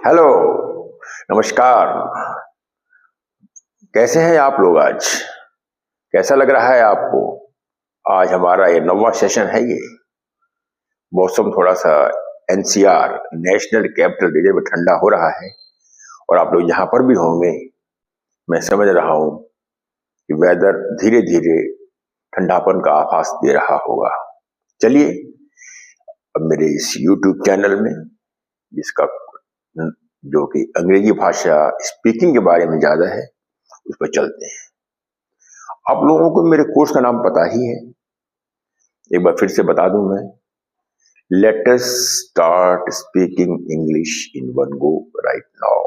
Hello, नमस्कार। कैसे हैं आप लोग आज? कैसा लग रहा है आपको? आज हमारा ये 9वां सेशन है ये। मौसम थोड़ा सा एनसीआर नेशनल कैपिटल रीजन में ठंडा हो रहा है और आप लोग जहां पर भी होंगे, मैं समझ रहा हूं कि वेदर धीरे धीरे ठंडापन का आभास दे रहा होगा। चलिए, अब मेरे इस यूट्यूब चैनल में, जिसका जो कि अंग्रेजी भाषा स्पीकिंग के बारे में ज्यादा है, उस पर चलते हैं। आप लोगों को मेरे कोर्स का नाम पता ही है, एक बार फिर से बता दूं मैं। Let us start speaking English in one go right now.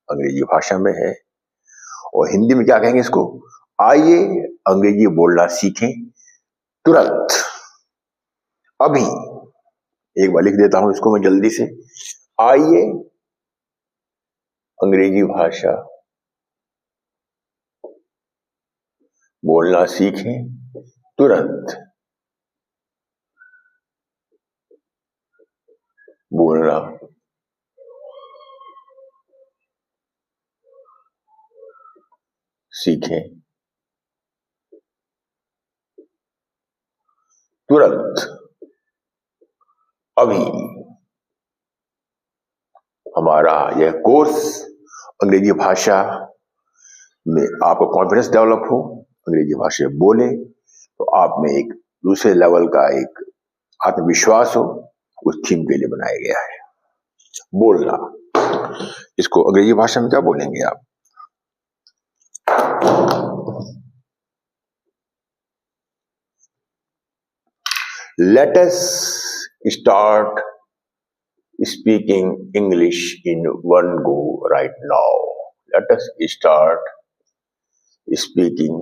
अंग्रेजी भाषा में है और हिंदी में क्या कहेंगे इसको? आइए अंग्रेजी बोलना सीखें तुरंत, अभी। एक बार लिख देता हूं इसको मैं जल्दी से। आइए अंग्रेजी भाषा बोलना सीखें तुरंत। बोलना सीखें तुरंत, अभी। हमारा यह कोर्स अंग्रेजी भाषा में आपको कॉन्फिडेंस डेवलप हो, अंग्रेजी भाषा बोले तो आप में एक दूसरे लेवल का एक आत्मविश्वास हो, उस थीम के लिए बनाया गया है। बोलना, इसको अंग्रेजी भाषा में क्या बोलेंगे आप? Let us start speaking English in one go right now. Let us start speaking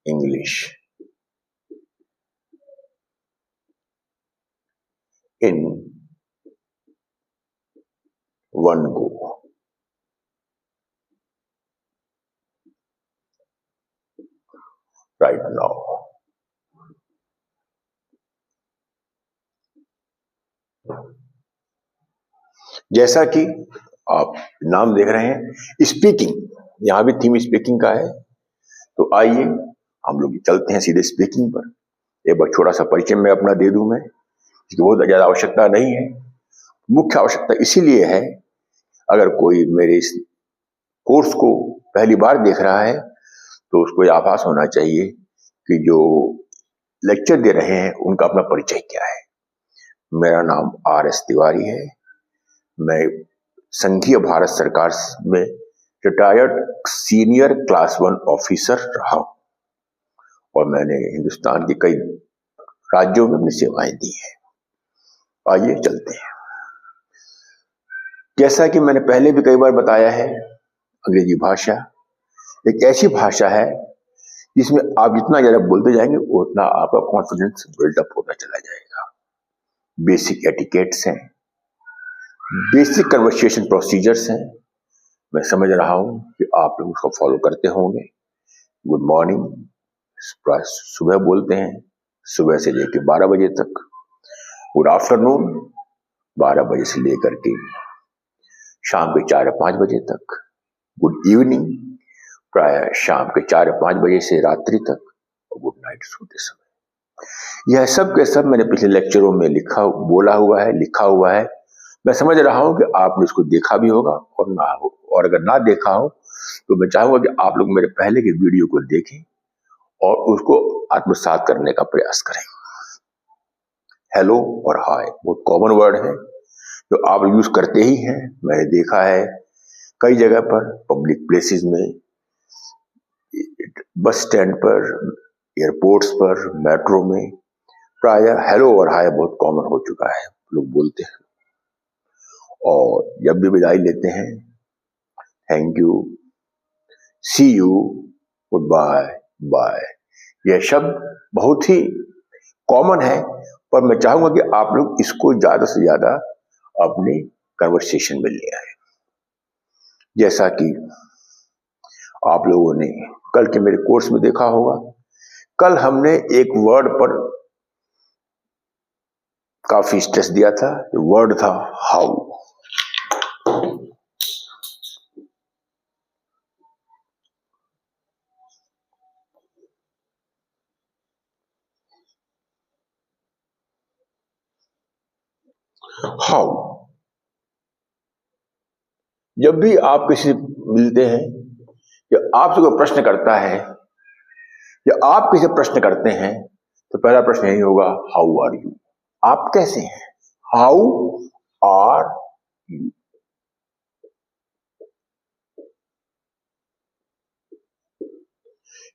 English in one go right now. जैसा कि आप नाम देख रहे हैं, स्पीकिंग, यहां भी थीम स्पीकिंग का है। तो आइए हम लोग चलते हैं सीधे स्पीकिंग पर। एक बार छोटा सा परिचय मैं अपना दे दूं मैं, क्योंकि बहुत ज्यादा आवश्यकता नहीं है। मुख्य आवश्यकता इसीलिए है, अगर कोई मेरे इस कोर्स को पहली बार देख रहा है तो उसको यह आभास होना चाहिए कि जो लेक्चर दे रहे हैं उनका अपना परिचय क्या है। मेरा नाम RS तिवारी है। मैं संघीय भारत सरकार में रिटायर्ड सीनियर क्लास 1 ऑफिसर रहा हूं और मैंने हिंदुस्तान के कई राज्यों में अपनी सेवाएं दी हैं। आइए चलते हैं। जैसा कि मैंने पहले भी कई बार बताया है, अंग्रेजी भाषा एक ऐसी भाषा है जिसमें आप जितना ज्यादा बोलते जाएंगे उतना आपका कॉन्फिडेंस बिल्डअप होता चला जाएगा। बेसिक एटिकेट्स हैं, बेसिक कन्वर्सेशन प्रोसीजर्स हैं। मैं समझ रहा हूं कि आप लोग उसको फॉलो करते होंगे। गुड मॉर्निंग सुबह बोलते हैं, सुबह से लेकर 12 बजे तक। गुड आफ्टरनून 12 बजे से लेकर के शाम के 4 या 5 बजे तक। गुड इवनिंग प्राय शाम के 4 या 5 बजे से रात्रि तक। और गुड नाइट सोते समय। यह सब के सब मैंने पिछले लेक्चरों में बोला हुआ है, लिखा हुआ है। मैं समझ रहा हूं कि आपने इसको देखा भी होगा और ना हो, और अगर ना देखा हो तो मैं चाहूंगा कि आप लोग मेरे पहले के वीडियो को देखें और उसको आत्मसात करने का प्रयास करें। हेलो और हाय बहुत कॉमन वर्ड है जो आप यूज करते ही हैं। मैंने देखा है कई जगह पर, पब्लिक प्लेसेस में, बस स्टैंड पर, एयरपोर्ट्स पर, मेट्रो में, प्राय हेलो और हाय बहुत कॉमन हो चुका है, लोग बोलते हैं। और जब भी विदाई लेते हैं, thank you, see you, good bye, bye, यह शब्द बहुत ही कॉमन है, पर मैं चाहूंगा कि आप लोग इसको ज्यादा से ज्यादा अपने कन्वर्सेशन में ले आए। जैसा कि आप लोगों ने कल के मेरे कोर्स में देखा होगा, कल हमने एक वर्ड पर काफी स्ट्रेस दिया था। वर्ड था हाउ। हाउ। जब भी आप किसी से मिलते हैं या आपसे कोई प्रश्न करता है या आप किसी प्रश्न करते हैं तो पहला प्रश्न यही होगा, हाउ आर यू, आप कैसे हैं। How are you.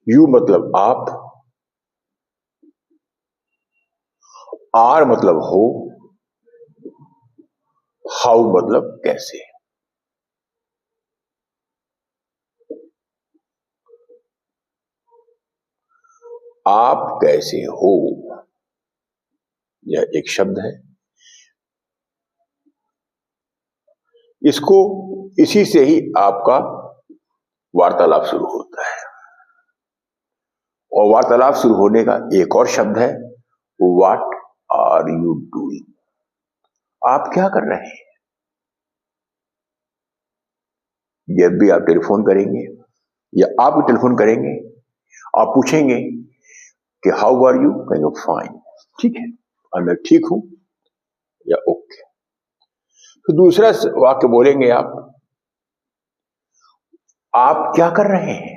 यू मतलब आप, आर मतलब हो, हाउ मतलब कैसे। आप कैसे हो, यह एक शब्द है। इसको, इसी से ही आपका वार्तालाप शुरू होता है। और वार्तालाप शुरू होने का एक और शब्द है, व्हाट आर यू डूइंग, आप क्या कर रहे हैं। जब भी आप टेलीफोन करेंगे या आप टेलीफोन करेंगे, आप पूछेंगे कि हाउ आर यू, कहेंगे फाइन, ठीक है, और मैं ठीक हूं या ओके। तो दूसरा वाक्य बोलेंगे आप क्या कर रहे हैं,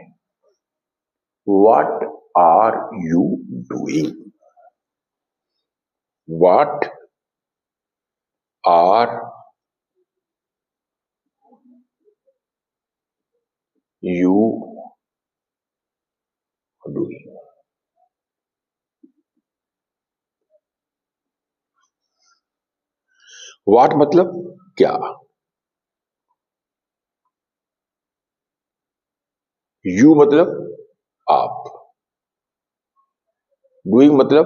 what are you doing, what are you doing. What मतलब क्या, यू मतलब आप, डूइंग मतलब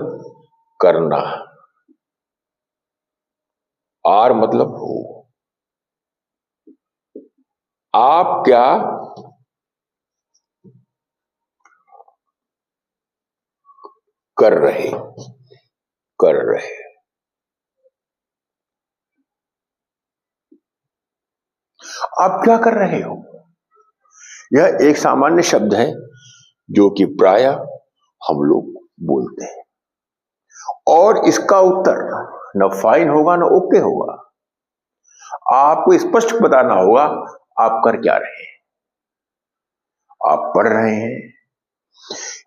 करना, आर मतलब हो, आप क्या कर रहे, कर रहे। आप क्या कर रहे हो, यह एक सामान्य शब्द है जो कि प्रायः हम लोग बोलते हैं। और इसका उत्तर न फाइन होगा न ओके होगा। आपको स्पष्ट बताना होगा आप कर क्या रहे हैं। आप पढ़ रहे हैं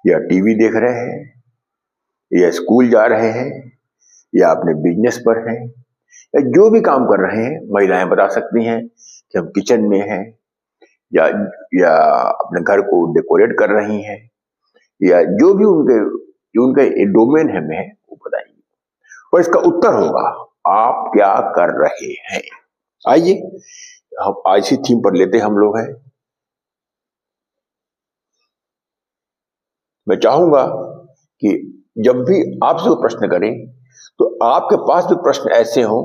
या टीवी देख रहे हैं या स्कूल जा रहे हैं या अपने बिजनेस पर हैं या जो भी काम कर रहे हैं। महिलाएं बता सकती हैं कि हम किचन में हैं या अपने घर को डेकोरेट कर रही हैं या जो भी उनके डोमेन है में वो बताएंगे। और इसका उत्तर होगा आप क्या कर रहे हैं। आइए हम आज इसी थीम पर लेते हम लोग हैं। मैं चाहूंगा कि जब भी आपसे कोई प्रश्न करें तो आपके पास भी प्रश्न ऐसे हों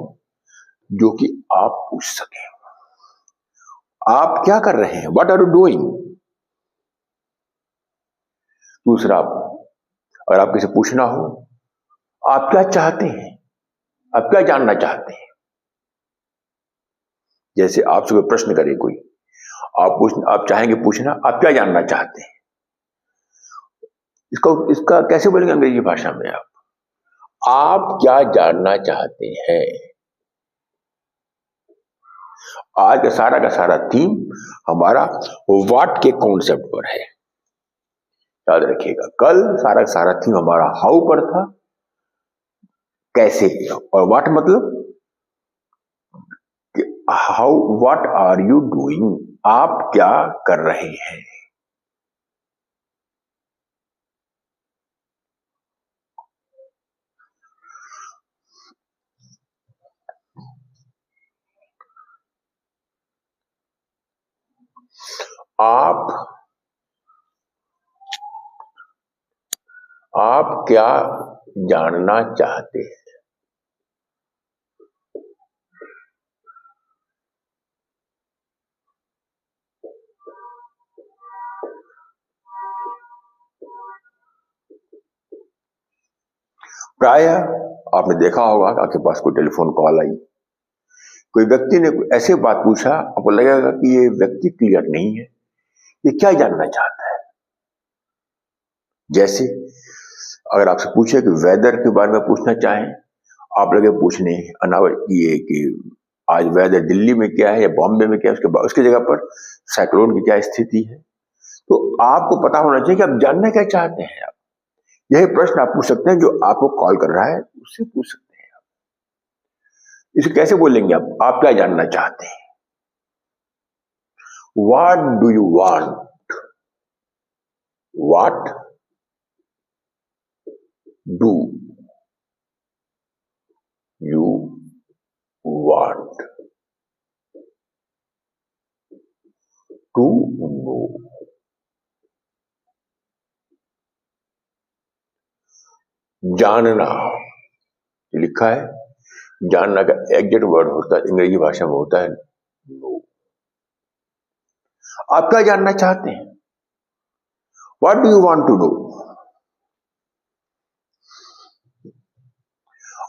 जो कि आप पूछ सकें। आप क्या कर रहे हैं, व्हाट आर यू डूइंग। दूसरा, अगर आप किसी पूछना हो आप क्या चाहते हैं, आप क्या जानना चाहते हैं। जैसे आपसे कोई प्रश्न करे कोई, आप चाहेंगे पूछना आप क्या जानना चाहते हैं। इसका कैसे बोलेंगे अंग्रेजी भाषा में, आप क्या जानना चाहते हैं। आज का सारा थीम हमारा व्हाट के कॉन्सेप्ट पर है। याद रखिएगा, कल सारा का सारा थीम हमारा हाउ पर था, कैसे, और व्हाट मतलब how, what are you doing, आप क्या कर रहे हैं। आप क्या जानना चाहते हैं। प्रायः आपने देखा होगा कि आपके पास कोई टेलीफोन कॉल आई, कोई व्यक्ति ने ऐसे बात पूछा, आपको लगेगा कि ये व्यक्ति क्लियर नहीं है, ये क्या जानना चाहता है। जैसे अगर आपसे पूछे कि वेदर के बारे में पूछना चाहें, आप लगे पूछने अनावश्यक ये कि आज वेदर दिल्ली में क्या है या बॉम्बे में क्या है, उसके जगह पर साइक्लोन की क्या स्थिति है, तो आपको पता होना चाहिए कि आप जानना क्या चाहते हैं। आप यही प्रश्न आप पूछ सकते हैं, जो आपको कॉल कर रहा है उससे पूछ सकते हैं। आप इसे कैसे बोलेंगे? आप क्या जानना चाहते हैं? What do you want? What do you want to know? जानना लिखा है, जानना का एग्जैक्ट वर्ड होता है अंग्रेजी भाषा में होता है नो। आप क्या जानना चाहते हैं? What do you want to know?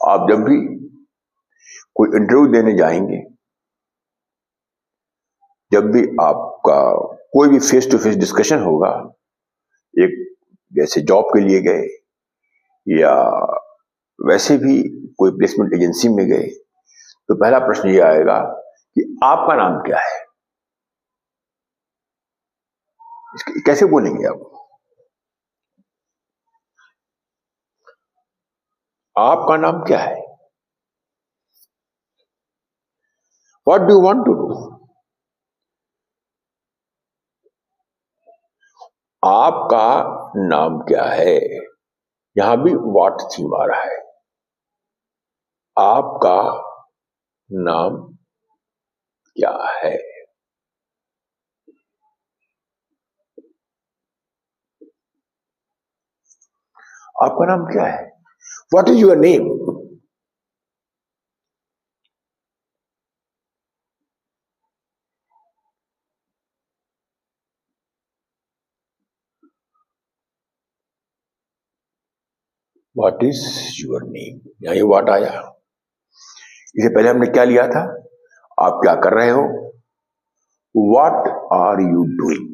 आप जब भी कोई इंटरव्यू देने जाएंगे, जब भी आपका कोई भी फेस टू फेस डिस्कशन होगा, एक जैसे जॉब के लिए गए या वैसे भी कोई प्लेसमेंट एजेंसी में गए, तो पहला प्रश्न ये आएगा कि आपका नाम क्या है। कैसे बोलेंगे आप? आपका नाम क्या है? What do you want to know? आपका नाम क्या है? यहां भी व्हाट थीम आ रहा है। आपका नाम क्या है? आपका नाम क्या है? What is your name? What is your name? यहां ये व्हाट आया। इससे पहले हमने क्या लिया था? आप क्या कर रहे हो? What are you doing?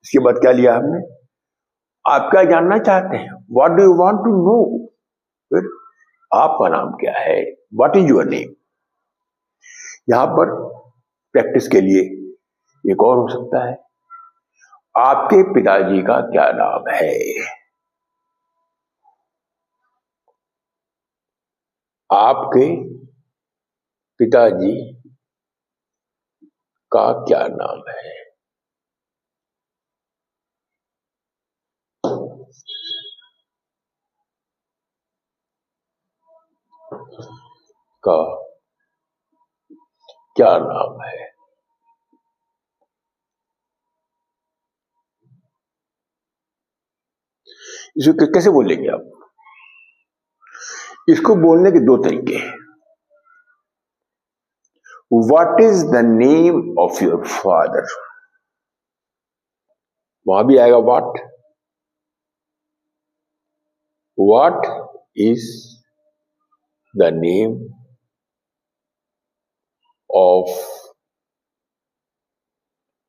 इसके बाद क्या लिया हमने? आप क्या जानना चाहते हैं? What do you want to know? फिर आपका नाम क्या है? What is your name? यहां पर प्रैक्टिस के लिए एक और हो सकता है, आपके पिताजी का क्या नाम है? आपके पिताजी का क्या नाम है? का क्या नाम है? इसको कैसे बोलेंगे आप? इसको बोलने के दो तरीके हैं। What is the name of your father? वहां भी आएगा what. What is the name of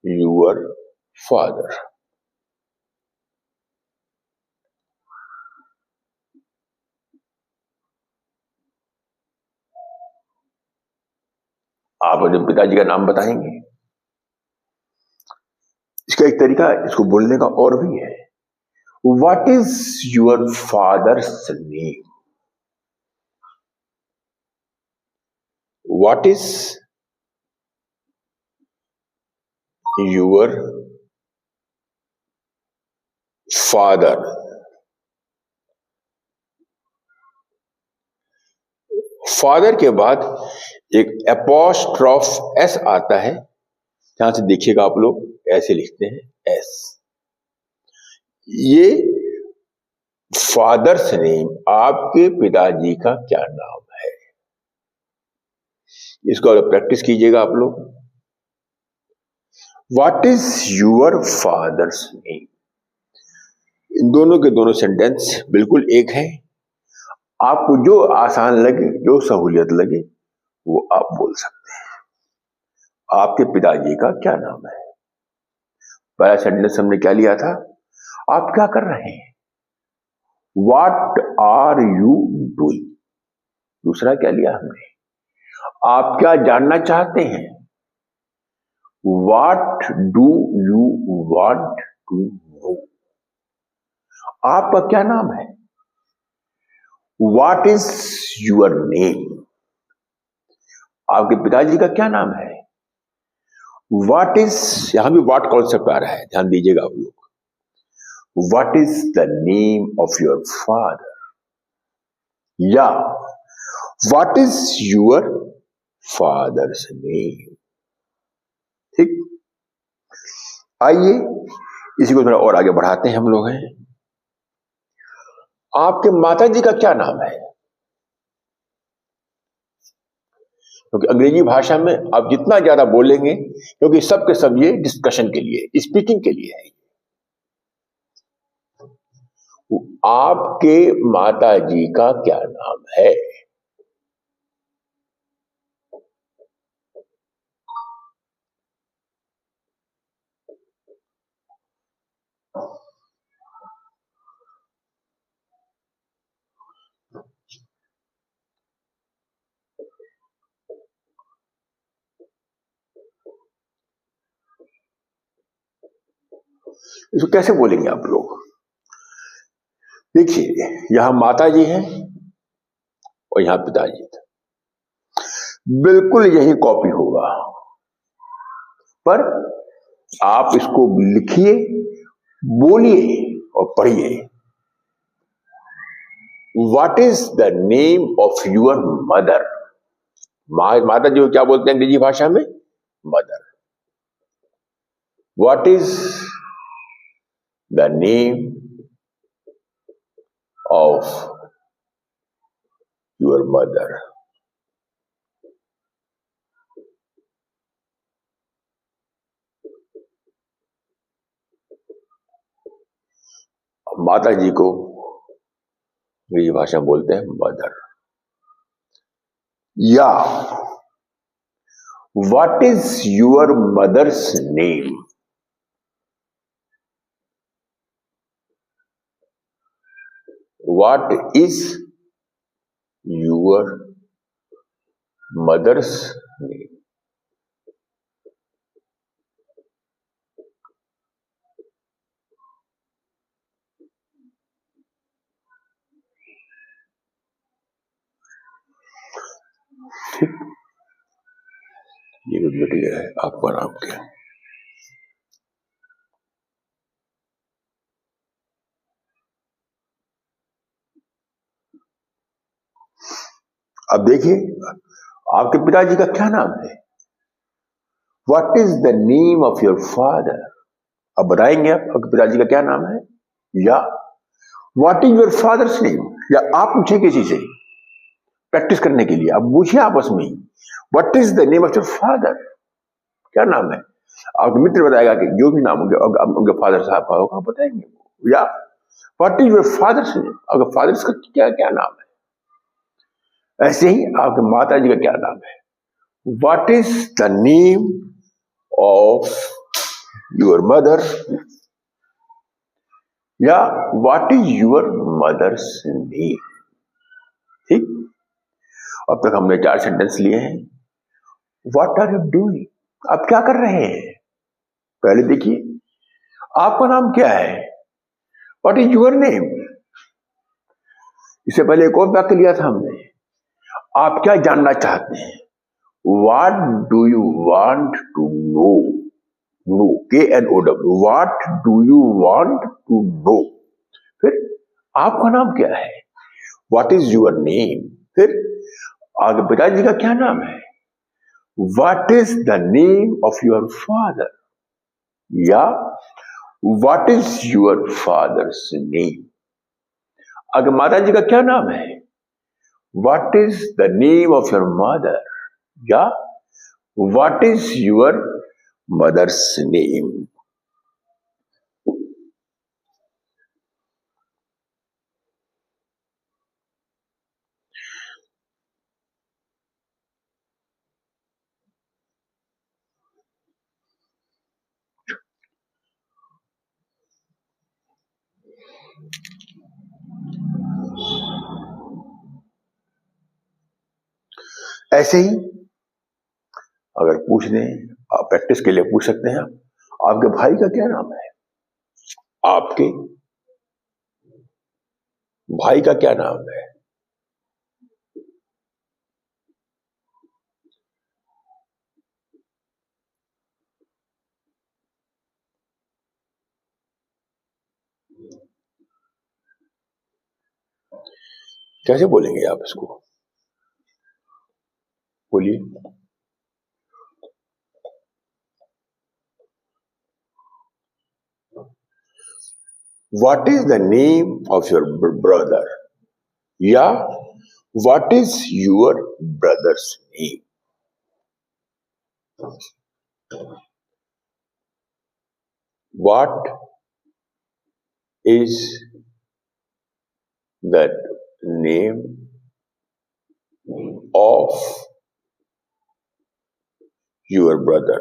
your father? आप अपने पिताजी का नाम बताएंगे। इसका एक तरीका इसको बोलने का और भी है। What is your father's name? What is your father? Father के बाद एक एपोस्ट्रोफ एस आता है। ध्यान से देखिएगा, आप लोग ऐसे लिखते हैं एस। ये फादर्स नेम, आपके पिताजी का क्या नाम है? इसको अगर प्रैक्टिस कीजिएगा आप लोग। What is your father's name? इन दोनों के दोनों सेंटेंस बिल्कुल एक है। आपको जो आसान लगे, जो सहूलियत लगे, वो आप बोल सकते हैं। आपके पिताजी का क्या नाम है? पहला सेंटेंस हमने क्या लिया था? आप क्या कर रहे हैं? What are you doing? दूसरा क्या लिया हमने? आप क्या जानना चाहते हैं? What do you want to know? आपका क्या नाम है? What is your name? आपके पिताजी का क्या नाम है? What is, यहां भी what कॉन्सेप्ट आ रहा है, ध्यान दीजिएगा आप लोग. What is the name of your father? या What is your father's name? ठीक, आइए इसी को थोड़ा और आगे बढ़ाते हैं हम लोग हैं. आपके माता जी का क्या नाम है? क्योंकि अंग्रेजी भाषा में आप जितना ज्यादा बोलेंगे, क्योंकि सबके सब ये डिस्कशन के लिए, स्पीकिंग के लिए है. आपके माता जी का क्या नाम है? इसको कैसे बोलेंगे आप लोग? देखिए, यहां माता जी हैं और यहां पिताजी थे. बिल्कुल यही कॉपी होगा, पर आप इसको लिखिए, बोलिए और पढ़िए. What is the name of your mother? माता जी को क्या बोलते हैं अंग्रेजी भाषा में? Mother. What is the name of your mother? माता जी को अंग्रेजी भाषा में बोलते हैं मदर. या what is your mother's name? What is your mother's name? ठीक, ये भी मिट गया है आपका नाम क्या? अब देखिए, आपके पिताजी का क्या नाम है? What is the name of your father? अब बताएंगे आप आपके पिताजी का क्या नाम है? या what is your father's name? या आप पूछे किसी से प्रैक्टिस करने के लिए, अब पूछिए आपस में ही, what is the name of your father? क्या नाम है? आपके मित्र बताएगा कि जो भी नाम होंगे उनके फादर साहब का होगा, बताएंगे. या what is your father's name? आपके फादर्स का क्या क्या नाम है? ऐसे ही आपके माता जी का क्या नाम है? What is the name of your mother? या what is your mother's name? ठीक, अब तक हमने 4 सेंटेंस लिए हैं. What are you doing? आप क्या कर रहे हैं? पहले देखिए, आपका नाम क्या है? What is your name? इससे पहले एक और वाक्य लिया था हमने, आप क्या जानना चाहते हैं? What do you want to know? Know, KNOW. What do you want to know? फिर आपका नाम क्या है? What is your name? फिर आगे पिताजी का क्या नाम है? What is the name of your father? या what is your father's name? अगर माता जी का क्या नाम है? What is the name of your mother? या what is your mother's name? ऐसे ही अगर पूछ दें, आप प्रैक्टिस के लिए पूछ सकते हैं, आपके भाई का क्या नाम है? आपके भाई का क्या नाम है? कैसे बोलेंगे आप इसको? बोलिए। What is the name of your brother? या what is your brother's name? What is the name of your brother?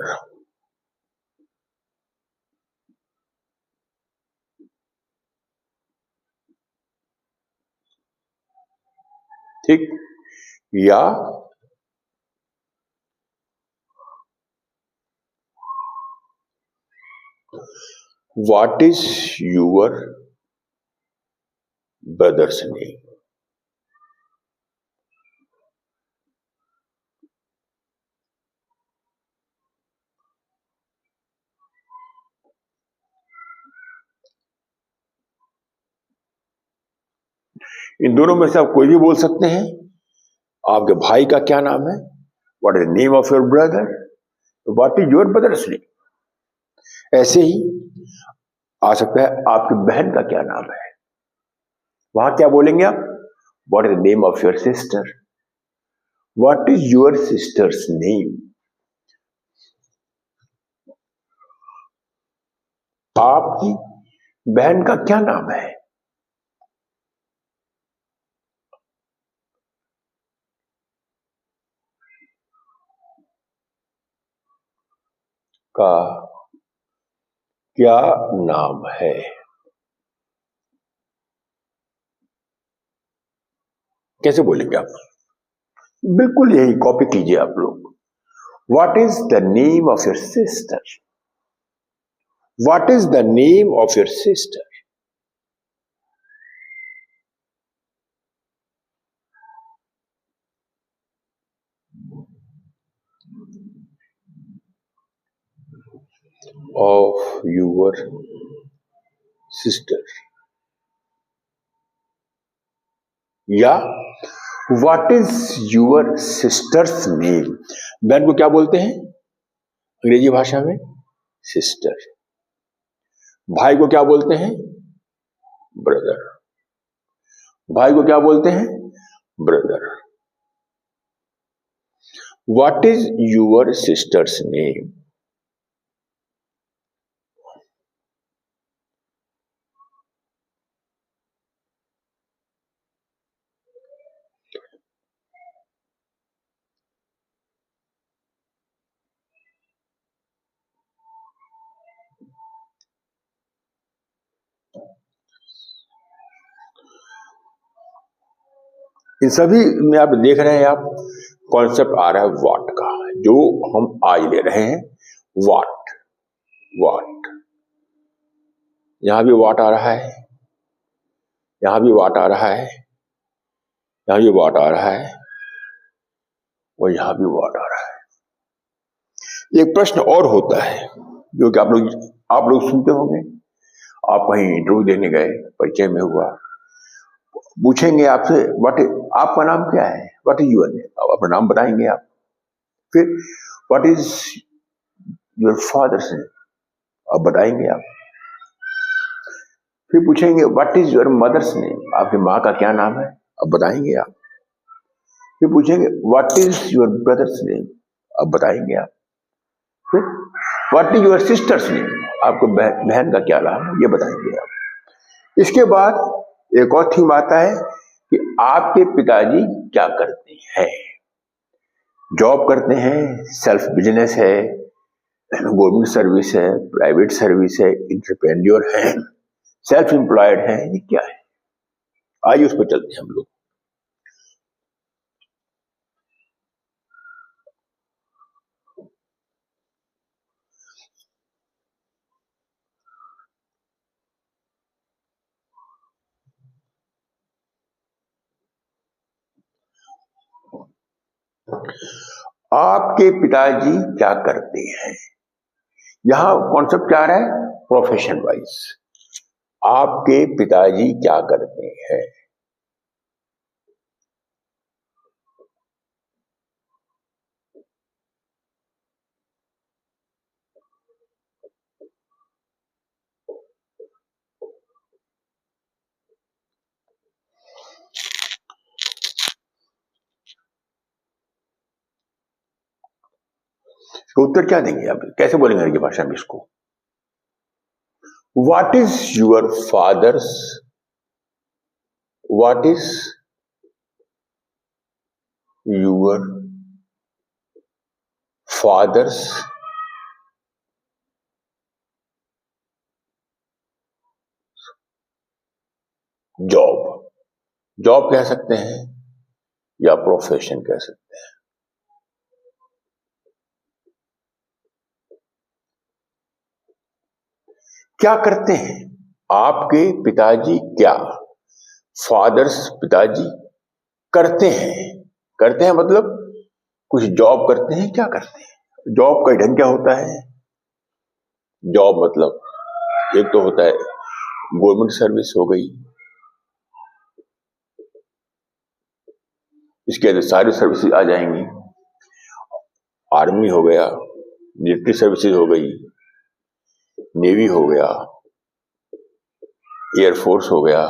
ठीक, या what is your brother's name? इन दोनों में से आप कोई भी बोल सकते हैं। आपके भाई का क्या नाम है? What is the name of your brother? What is your brother's name? ऐसे ही आ सकता है आपकी बहन का क्या नाम है? वहां क्या बोलेंगे आप? What is the name of your sister? What is your sister's name? आपकी बहन का क्या नाम है? का क्या नाम है? कैसे बोलेंगे आप? बिल्कुल यही कॉपी कीजिए आप लोग। What is the name of your sister? What is the name of your sister? Of your sister, या what is your sister's name? बहन को क्या बोलते हैं अंग्रेजी भाषा में? सिस्टर। भाई को क्या बोलते हैं? ब्रदर। भाई को क्या बोलते हैं? Brother. What is your sister's name? इन सभी में आप देख रहे हैं, आप कॉन्सेप्ट आ रहा है व्हाट का, जो हम आज ले रहे हैं। व्हाट, व्हाट, यहां भी व्हाट आ रहा है, यहां भी व्हाट आ रहा है, यहां भी व्हाट आ रहा है, और यहां भी व्हाट आ रहा है। एक प्रश्न और होता है जो कि आप लोग सुनते होंगे। आप कहीं इंटरव्यू देने गए, परिचय में हुआ, पूछेंगे आपसे व्हाट, आपका नाम क्या है? What is your name? आप अपना नाम बताएंगे आप। फिर what is your father's name? आप बताएंगे आप। फिर पूछेंगे what is your mother's name? आपकी माँ का क्या नाम है? आप बताएंगे आप। फिर पूछेंगे what is your brother's name? आप बताएंगे आप। फिर what is your sister's name? आपको बहन का क्या नाम है? ये बताएंगे आप। इसके बाद एक और थीम आता है कि आपके पिताजी क्या करते हैं? जॉब करते हैं, सेल्फ बिजनेस है, गवर्नमेंट सर्विस है, प्राइवेट सर्विस है, इंटरप्रेन्योर है, सेल्फ एम्प्लॉयड है, ये क्या है? आइए उस पर चलते हैं हम लोग। आपके पिताजी क्या करते हैं, यहां कॉन्सेप्ट क्या आ रहा है, प्रोफेशन वाइज। आपके पिताजी क्या करते हैं। तो उत्तर क्या देंगे आप, कैसे बोलेंगे अंग्रेजी भाषा में इसको। What is your fathers, what is your father's job. Job कह सकते हैं या प्रोफेशन कह सकते हैं। क्या करते हैं, आपके पिताजी क्या, फादर्स पिताजी करते हैं। करते हैं मतलब कुछ जॉब करते हैं, क्या करते हैं। जॉब का ढंग क्या होता है, जॉब मतलब एक तो होता है गवर्नमेंट सर्विस हो गई, इसके अंदर सारी सर्विसेज आ जाएंगी, आर्मी हो गया, मिलिट्री सर्विसेज हो गई, नेवी हो गया, एयरफोर्स हो गया,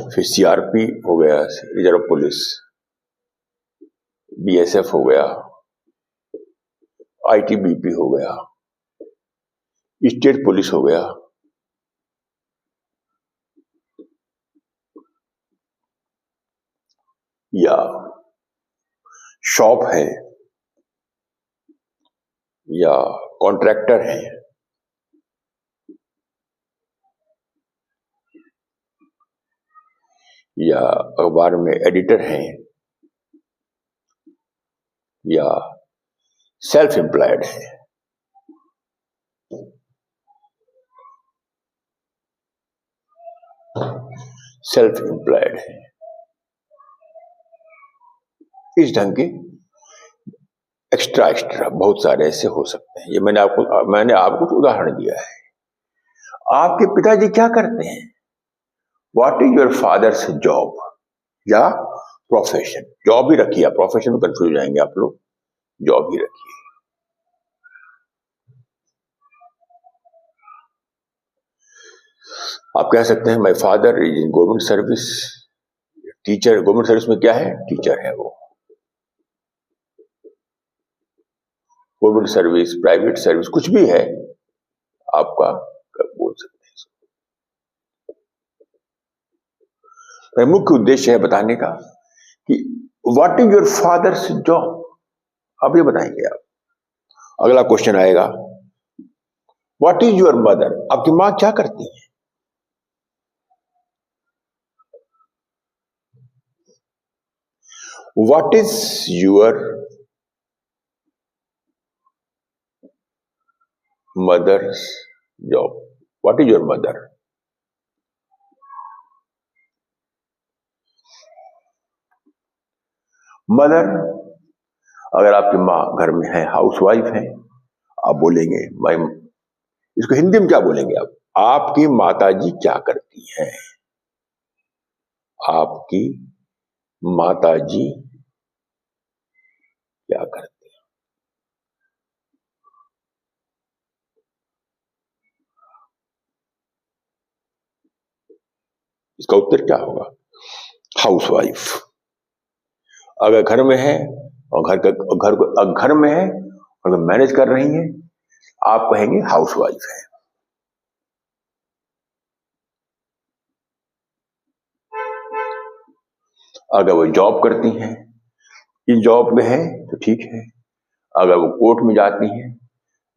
फिर सीआरपी हो गया, रिजर्व पुलिस, बीएसएफ हो गया, आईटीबीपी हो गया, स्टेट पुलिस हो गया, या शॉप है, या कॉन्ट्रैक्टर है, या अखबार में एडिटर हैं, या सेल्फ एम्प्लॉयड है। सेल्फ एम्प्लॉयड है, इस ढंग के एक्स्ट्रा एक्स्ट्रा बहुत सारे ऐसे हो सकते हैं। ये मैंने आपको कुछ उदाहरण दिया है। आपके पिताजी क्या करते हैं, what is your father's job या प्रोफेशन। जॉब ही रखिए, प्रोफेशन में कंफ्यूज हो जाएंगे आप लोग, जॉब ही रखिए। आप कह सकते हैं my father is in government service, teacher. Government service में क्या है, टीचर है वो। गवर्नमेंट सर्विस, प्राइवेट सर्विस, कुछ भी है आपका, बोल सकते हैं। मुख्य उद्देश्य है बताने का कि what is your father's job, आप ये बताएंगे आप। अगला क्वेश्चन आएगा, व्हाट इज योर मदर, आपकी मां क्या करती है। What is your mother's job, what is your mother. Mother, अगर आपकी माँ घर में है, हाउसवाइफ है, आप बोलेंगे माय, इसको हिंदी में क्या बोलेंगे आप, आपकी माताजी क्या करती हैं। आपकी माताजी क्या करती हैं। इसका उत्तर क्या होगा, हाउसवाइफ। अगर घर में है और घर में है और मैनेज कर रही हैं, आप कहेंगे हाउसवाइफ है। अगर वो जॉब करती हैं, इस जॉब में है तो ठीक है। अगर वो कोर्ट में जाती हैं,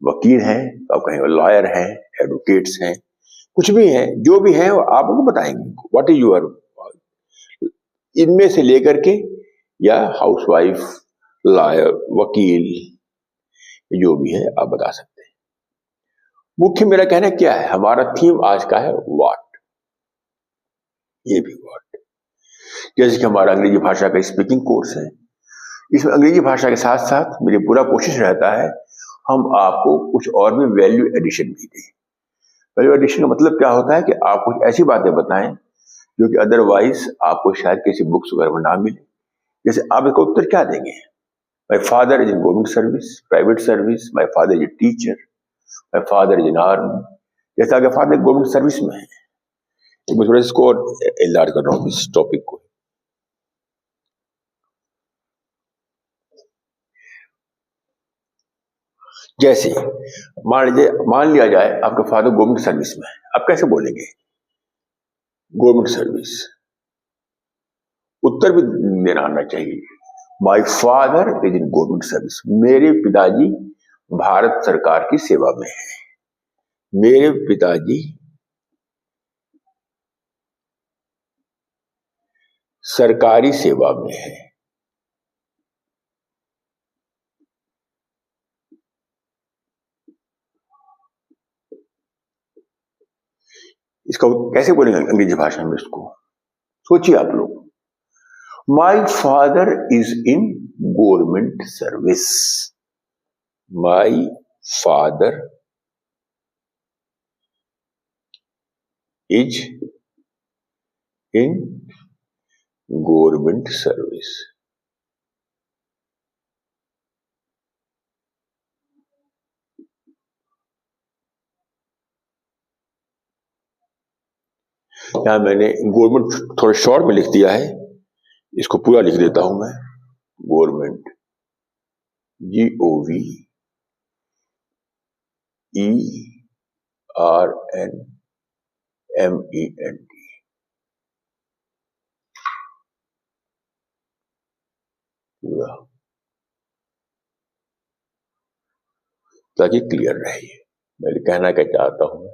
वकील हैं, तो आप कहेंगे लॉयर हैं, एडवोकेट्स हैं, कुछ भी है, जो भी है वो आपको बताएंगे व्हाट इज यूर, इनमें से लेकर के, या हाउसवाइफ, लॉयर, वकील, जो भी है आप बता सकते हैं। मुख्य मेरा कहना क्या है, हमारा थीम आज का है व्हाट, ये भी व्हाट। जैसे कि हमारा अंग्रेजी भाषा का स्पीकिंग कोर्स है, इसमें अंग्रेजी भाषा के साथ साथ मेरी पूरा कोशिश रहता है हम आपको कुछ और भी वैल्यू एडिशन भी दें। वैल्यू एडिशन का मतलब क्या होता है कि आप कुछ ऐसी बातें बताएं जो कि अदरवाइज आपको शायद किसी बुक्स वगैरह में ना मिले। जैसे आप इसका उत्तर क्या देंगे, माई father is in government service, private service, my father is a teacher, my father is in army. जैसे अगर फादर गवर्नमेंट सर्विस में है, मैं थोड़ा इसको एलार्ज कर रहा हूँ इस टॉपिक को। जैसे मान लिया जाए आपका फादर गवर्नमेंट सर्विस में है, आप कैसे बोलेंगे गवर्नमेंट सर्विस? उत्तर भी देना आना चाहिए, माई father is in government service, मेरे पिताजी भारत सरकार की सेवा में है, मेरे पिताजी सरकारी सेवा में है। इसका कैसे बोलेंगे अंग्रेजी भाषा में, इसको सोचिए आप लोग। माई father is in government service, my father is in government service. यहां मैंने गवर्नमेंट थोड़ा शॉर्ट में लिख दिया है, इसको पूरा लिख देता हूं मैं, गवर्नमेंट, GOVERNMENT, पूरा, ताकि क्लियर रहे मैं कहना क्या चाहता हूं।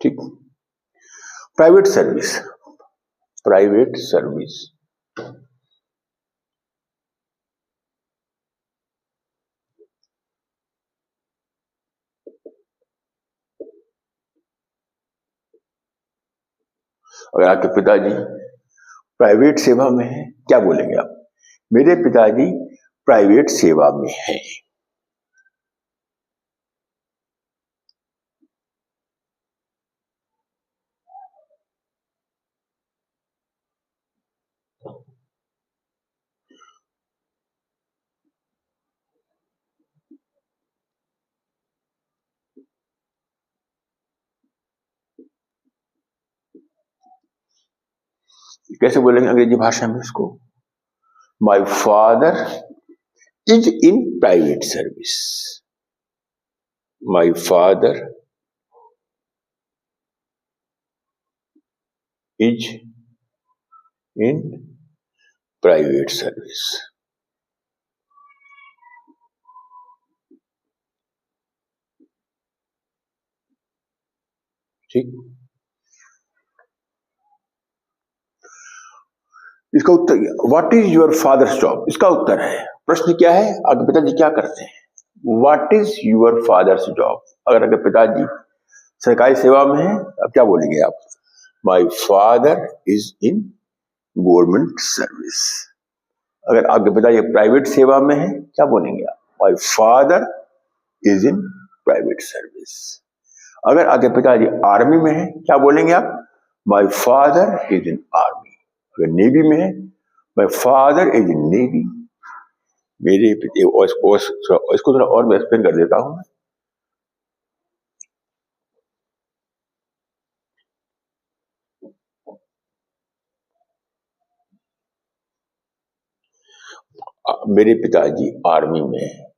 ठीक, प्राइवेट सर्विस, प्राइवेट सर्विस, अगर आपके पिताजी प्राइवेट सेवा में है क्या बोलेंगे आप, मेरे पिताजी प्राइवेट सेवा में हैं। कैसे बोलेंगे अंग्रेजी भाषा में इसको, my father is in private service, my father is in private service. ठीक, इसका उत्तर what is your father's job, इसका उत्तर है, प्रश्न क्या है, आपके पिताजी क्या करते हैं, what is your father's job. अगर आपके पिताजी सरकारी सेवा में है, अब क्या बोलेंगे आप, माई father is in government service. अगर आपके पिताजी प्राइवेट सेवा में है क्या बोलेंगे आप, माई father is in private service. अगर आपके पिताजी आर्मी में है क्या बोलेंगे आप, माई फादर इज इन आर्मी। अगर नेवी में है, माई फादर इज इन नेवी, मेरे इसको थोड़ा और मैं एक्सप्लेन कर देता हूं। मेरे पिताजी आर्मी में है,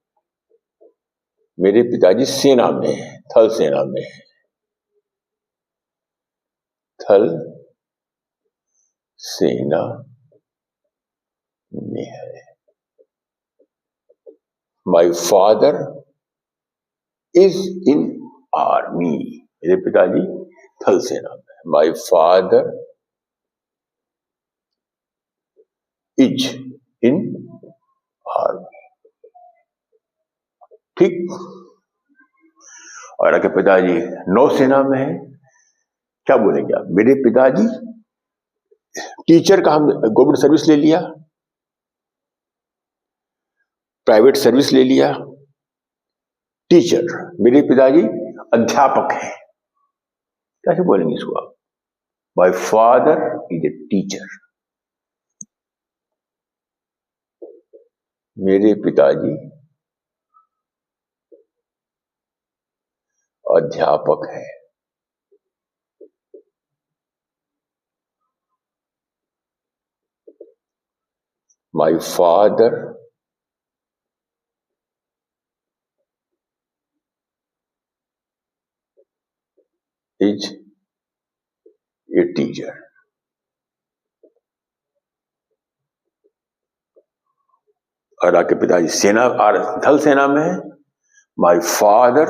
मेरे पिताजी सेना में है, थल सेना में है, थल सेना में है। माई फादर इज इन आर्मी, मेरे पिताजी थल सेना में है, माई फादर इज इन आर्मी। ठीक। और आपके पिताजी नौसेना में है, क्या बोलेंगे आप? मेरे पिताजी टीचर का, हम गवर्नमेंट सर्विस ले लिया, प्राइवेट सर्विस ले लिया, टीचर, मेरे पिताजी अध्यापक हैं, कैसे बोलेंगे इसको आप? My father is a teacher. मेरे पिताजी अध्यापक है। My father is a teacher. और आपके पिताजी सेना, थल सेना में है, my father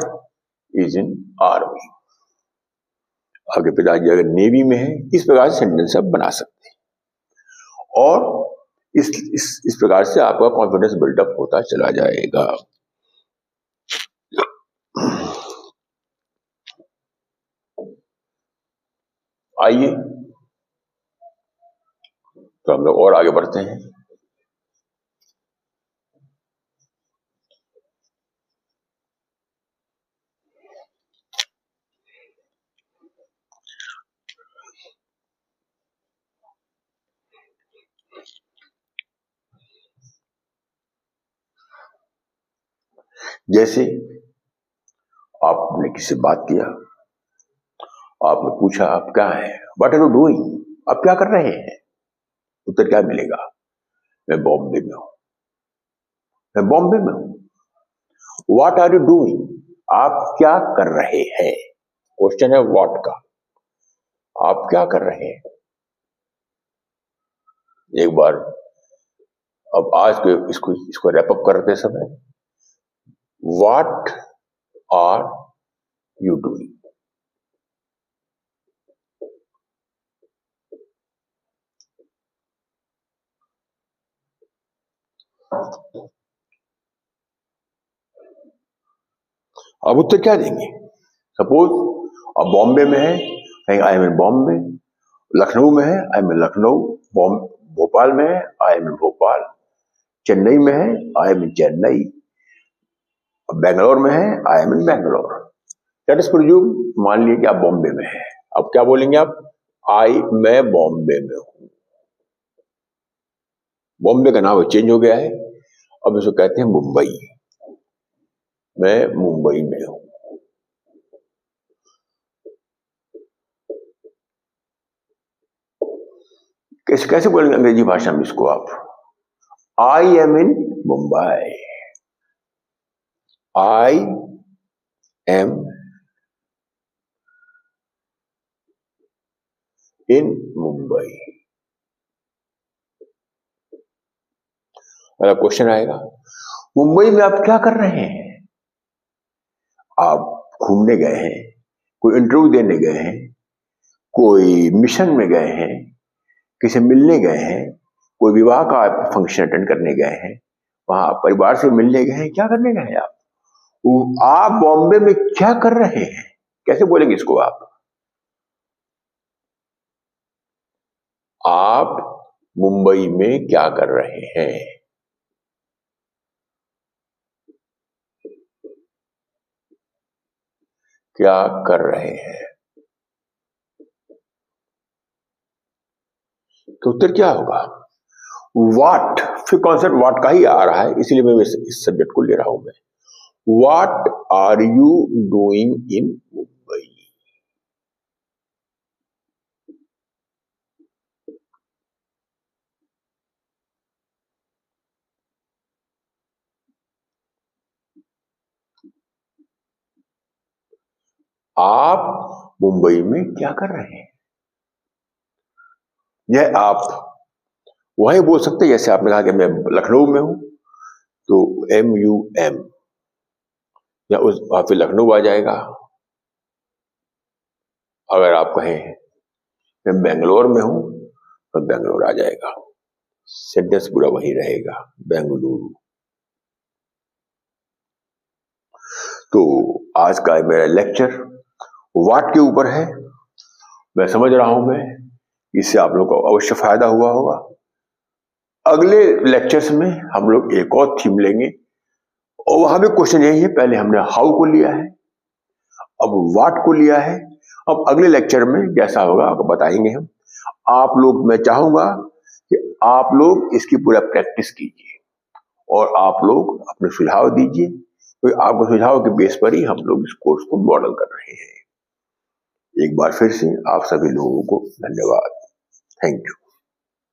is in army. आपके पिताजी अगर नेवी में है, इस प्रकार से सेंटेंस आप बना सकते हैं और इस प्रकार से आपका कॉन्फिडेंस बिल्डअप होता चला जाएगा। आइए तो हम लोग और आगे बढ़ते हैं। जैसे आपने किसी से बात किया, आपने पूछा आप क्या है, व्हाट आर यू डूइंग, आप क्या कर रहे हैं? उत्तर क्या मिलेगा? मैं बॉम्बे में हूं, मैं बॉम्बे में हूं। व्हाट आर यू डूइंग, आप क्या कर रहे हैं? क्वेश्चन है व्हाट का, आप क्या कर रहे हैं? एक बार अब आज के इसको रैपअप करते समय, व्हाट आर यू डूइंग? अब उत्तर क्या देंगे? सपोज अब बॉम्बे में है, आई एम इन बॉम्बे। लखनऊ में है, आई एम इन लखनऊ। भोपाल में है, आई एम इन भोपाल। चेन्नई में है, आई एम इन चेन्नई। बेंगलोर में है, आई am in Bangalore. Let us presume, मान लीजिए कि आप बॉम्बे में है। अब क्या बोलेंगे आप? मैं बॉम्बे में हूं। बॉम्बे का नाम चेंज हो गया है, अब इसको कहते हैं मुंबई। मैं मुंबई में हूं। कैसे बोलेंगे अंग्रेजी भाषा में इसको आप? I am in Mumbai. I am in Mumbai. और क्वेश्चन आएगा, मुंबई में आप क्या कर रहे हैं? आप घूमने गए हैं, कोई इंटरव्यू देने गए हैं, कोई मिशन में गए हैं, किसी मिलने गए हैं, कोई विवाह का फंक्शन अटेंड करने गए हैं, वहां परिवार से मिलने गए हैं, क्या करने गए हैं आप? आप बॉम्बे में क्या कर रहे हैं? कैसे बोलेंगे इसको आप? आप मुंबई में क्या कर रहे हैं? क्या कर रहे हैं? तो उत्तर क्या होगा? व्हाट, फिर कॉन्सेप्ट व्हाट का ही आ रहा है, इसलिए मैं इस सब्जेक्ट को ले रहा हूं। मैं, what are you doing in Mumbai? आप मुंबई में क्या कर रहे हैं? यह आप वही बोल सकते हैं, जैसे आपने कहा कि मैं लखनऊ में हूं, तो MUM, या उस फिर लखनऊ आ जाएगा। अगर आप कहें मैं बेंगलोर में हूं, तो बेंगलोर आ जाएगा। सेंटेंस पूरा वही रहेगा, बेंगलुरु। तो आज का मेरा लेक्चर व्हाट के ऊपर है। मैं समझ रहा हूं इससे आप लोग को अवश्य फायदा हुआ होगा। अगले लेक्चर्स में हम लोग एक और थीम लेंगे और वहां भी क्वेश्चन यही है। पहले हमने हाउ को लिया है, अब व्हाट को लिया है। अब अगले लेक्चर में जैसा होगा आपको बताएंगे हम। आप लोग, मैं चाहूंगा कि आप लोग इसकी पूरा प्रैक्टिस कीजिए और आप लोग अपने सुझाव दीजिए, तो आपके सुझाव के बेस पर ही हम लोग इस कोर्स को मॉडल कर रहे हैं। एक बार फिर से आप सभी लोगों को धन्यवाद। Thank you.